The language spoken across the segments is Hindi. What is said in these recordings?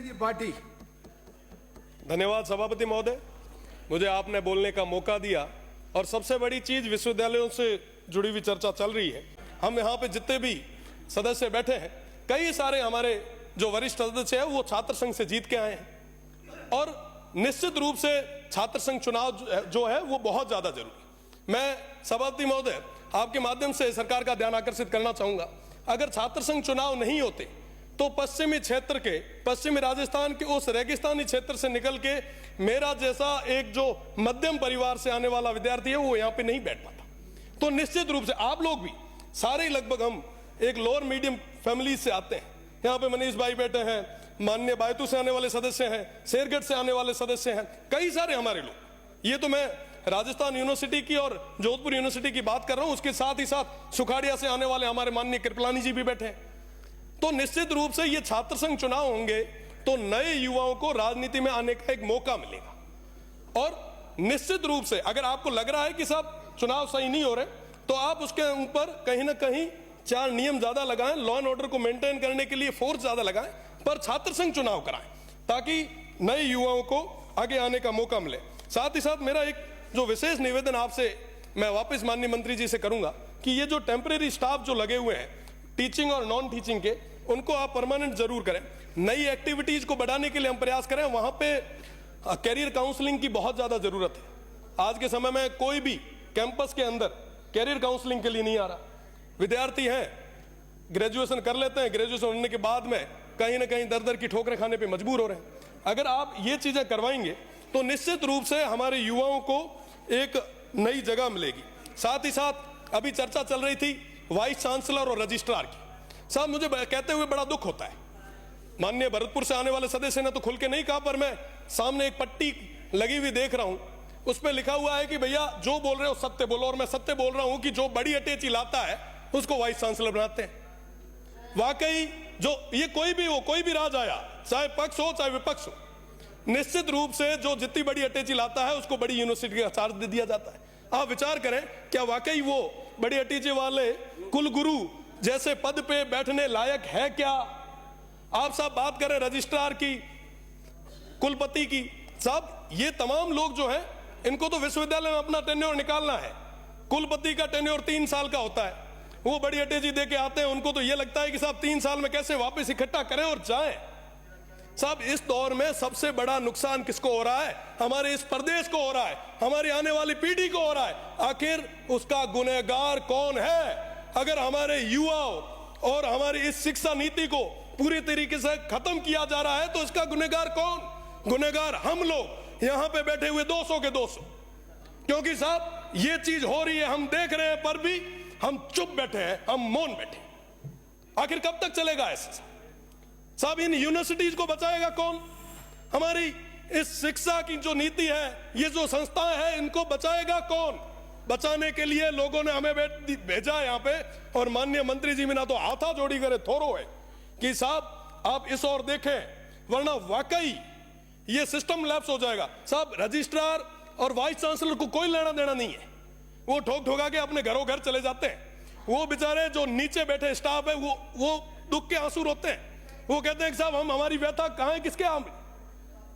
जनता पार्टी। धन्यवाद सभापति महोदय, मुझे आपने बोलने का मौका दिया। और सबसे बड़ी चीज, विश्वविद्यालयों से जुड़ी हुई चर्चा चल रही है। हम यहाँ पे जितने भी सदस्य बैठे हैं, कई सारे हमारे जो वरिष्ठ सदस्य हैं वो छात्र संघ से जीत के आए हैं और निश्चित रूप से छात्र संघ चुनाव जो है वो बहुत ज्यादा जरूरी। मैं सभापति महोदय आपके माध्यम से सरकार का ध्यान आकर्षित करना चाहूंगा, अगर छात्र संघ चुनाव नहीं होते तो पश्चिमी क्षेत्र के, पश्चिमी राजस्थान के उस रेगिस्तानी क्षेत्र से निकल के मेरा जैसा एक जो मध्यम परिवार से आने वाला विद्यार्थी है वो यहाँ पे नहीं बैठ पाता। तो निश्चित रूप से आप लोग भी सारे लगभग हम एक लोअर मीडियम फैमिली से आते हैं। यहाँ पे मनीष भाई बैठे हैं, माननीय बायतू से आने वाले सदस्य हैं, शेरगढ़ से आने वाले सदस्य हैं, कई सारे हमारे लोग। ये तो मैं राजस्थान यूनिवर्सिटी की और जोधपुर यूनिवर्सिटी की बात कर रहा हूं, उसके साथ ही साथ सुखाड़िया से आने वाले हमारे माननीय कृपलानी जी भी बैठे हैं। तो निश्चित रूप से ये छात्र संघ चुनाव होंगे तो नए युवाओं को राजनीति में आने का एक मौका मिलेगा। और निश्चित रूप से अगर आपको लग रहा है कि साहब चुनाव सही नहीं हो रहे, तो आप उसके ऊपर कहीं ना कहीं 4 नियम ज्यादा लगाएं, लॉ एंड ऑर्डर को मेंटेन करने के लिए फोर्स ज्यादा लगाएं, पर छात्र संघ चुनाव कराएं ताकि नए युवाओं को आगे आने का मौका मिले। साथ ही साथ मेरा एक जो विशेष निवेदन आपसे मैं वापस माननीय मंत्री जी से करूंगा कि ये जो टेम्परेरी स्टाफ जो लगे हुए हैं टीचिंग और नॉन टीचिंग के, उनको आप परमानेंट जरूर करें। नई एक्टिविटीज को बढ़ाने के लिए हम प्रयास करें। वहां पे कैरियर काउंसलिंग की बहुत ज्यादा जरूरत है। आज के समय में कोई भी कैंपस के अंदर कैरियर काउंसलिंग के लिए नहीं आ रहा। विद्यार्थी हैं, ग्रेजुएशन कर लेते हैं, ग्रेजुएशन होने के बाद में कहीं ना कहीं दर दर की ठोकरें खाने पे मजबूर हो रहे हैं। अगर आप ये चीजें करवाएंगे तो निश्चित रूप से हमारे युवाओं को एक नई जगह मिलेगी। साथ ही साथ अभी चर्चा चल रही थी वाइस चांसलर और रजिस्ट्रार की। साहब मुझे कहते हुए बड़ा दुख होता है, माननीय भरतपुर से आने वाले सदस्य ने तो खुल के नहीं कहा, पर मैं सामने एक पट्टी लगी हुई देख रहा हूं, उस पर लिखा हुआ है कि भैया जो बोल रहे हो सत्य बोलो। और मैं सत्य बोल रहा हूं कि जो बड़ी अटैची लाता है उसको वाइस चांसलर बनाते हैं। वाकई जो ये कोई भी हो, कोई भी राज आया, चाहे पक्ष हो चाहे विपक्ष हो, निश्चित रूप से जो जितनी बड़ी अटैची लाता है उसको बड़ी यूनिवर्सिटी का चार्ज दे दिया जाता है। आप विचार करें, क्या वाकई वो बड़ी अटैची वाले कुलगुरु जैसे पद पे बैठने लायक है क्या? आप सब बात करें रजिस्ट्रार की, कुलपति की, साहब ये तमाम लोग जो हैं इनको तो विश्वविद्यालय में अपना टेन्योर निकालना है। कुलपति का टेन्योर 3 साल का होता है, वो बड़ी अटैची दे के आते हैं, उनको तो ये लगता है कि साहब 3 साल में कैसे वापस इकट्ठा करें और जाएं। साहब इस दौर में सबसे बड़ा नुकसान किसको हो रहा है? हमारे इस प्रदेश को हो रहा है, हमारी आने वाली पीढ़ी को हो रहा है। आखिर उसका गुनहगार कौन है? अगर हमारे युवाओं और हमारी इस शिक्षा नीति को पूरी तरीके से खत्म किया जा रहा है तो इसका गुनहगार कौन? गुनहगार हम लोग यहाँ पे बैठे हुए 200 के 200। क्योंकि साहब ये चीज हो रही है, हम देख रहे हैं, पर भी हम चुप बैठे हैं, हम मौन बैठे। आखिर कब तक चलेगा ऐसा? साहब इन यूनिवर्सिटीज को बचाएगा कौन? हमारी इस शिक्षा की जो नीति है, ये जो संस्थाएं हैं, इनको बचाएगा कौन? बचाने के लिए लोगों ने हमें भेजा यहाँ पे, और माननीय मंत्री जी बिना तो हाथा जोड़ी करे थोरो है कि साहब आप इस ओर देखें, वरना वाकई ये सिस्टम लैप्स हो जाएगा। साहब रजिस्ट्रार और वाइस चांसलर को कोई लेना देना नहीं है, वो ठोक ठोका के अपने घरों घर चले जाते हैं। वो बेचारे जो नीचे बैठे स्टाफ है वो दुख के आंसू रोते हैं। वो कहते हैं कि साहब हम हमारी व्यथा कहां है, किसके आम?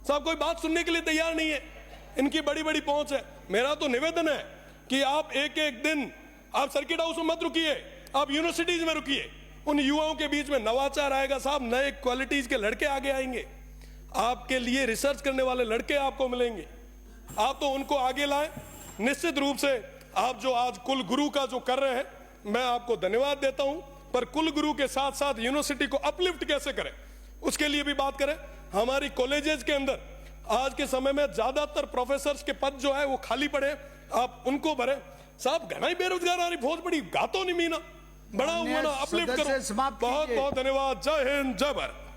साहब कोई बात सुनने के लिए तैयार नहीं है, इनकी बड़ी बड़ी पहुंच है। मेरा तो निवेदन है कि आप एक एक दिन आप सर्किट हाउस में मत रुकिए, आप यूनिवर्सिटीज में रुकिए। उन युवाओं के बीच में नवाचार आएगा साहब, नए क्वालिटीज के लड़के आगे आएंगे, आपके लिए रिसर्च करने वाले लड़के आपको मिलेंगे। आप तो उनको आगे लाएं। निश्चित रूप से आप जो आज कुल गुरु का जो कर रहे हैं, मैं आपको धन्यवाद देता हूं, पर कुल गुरु के साथ साथ यूनिवर्सिटी को अपलिफ्ट कैसे करें उसके लिए भी बात करें। हमारी कॉलेजेस के अंदर आज के समय में ज्यादातर प्रोफेसर्स के पद जो है वो खाली पड़े, आप उनको भरें। साहब घना ही बेरोजगार बहुत बड़ी गातों नहीं मीना, बड़ा हुआ ना, अपलिफ्ट करो। बहुत बहुत धन्यवाद। जय हिंद, जय भारत।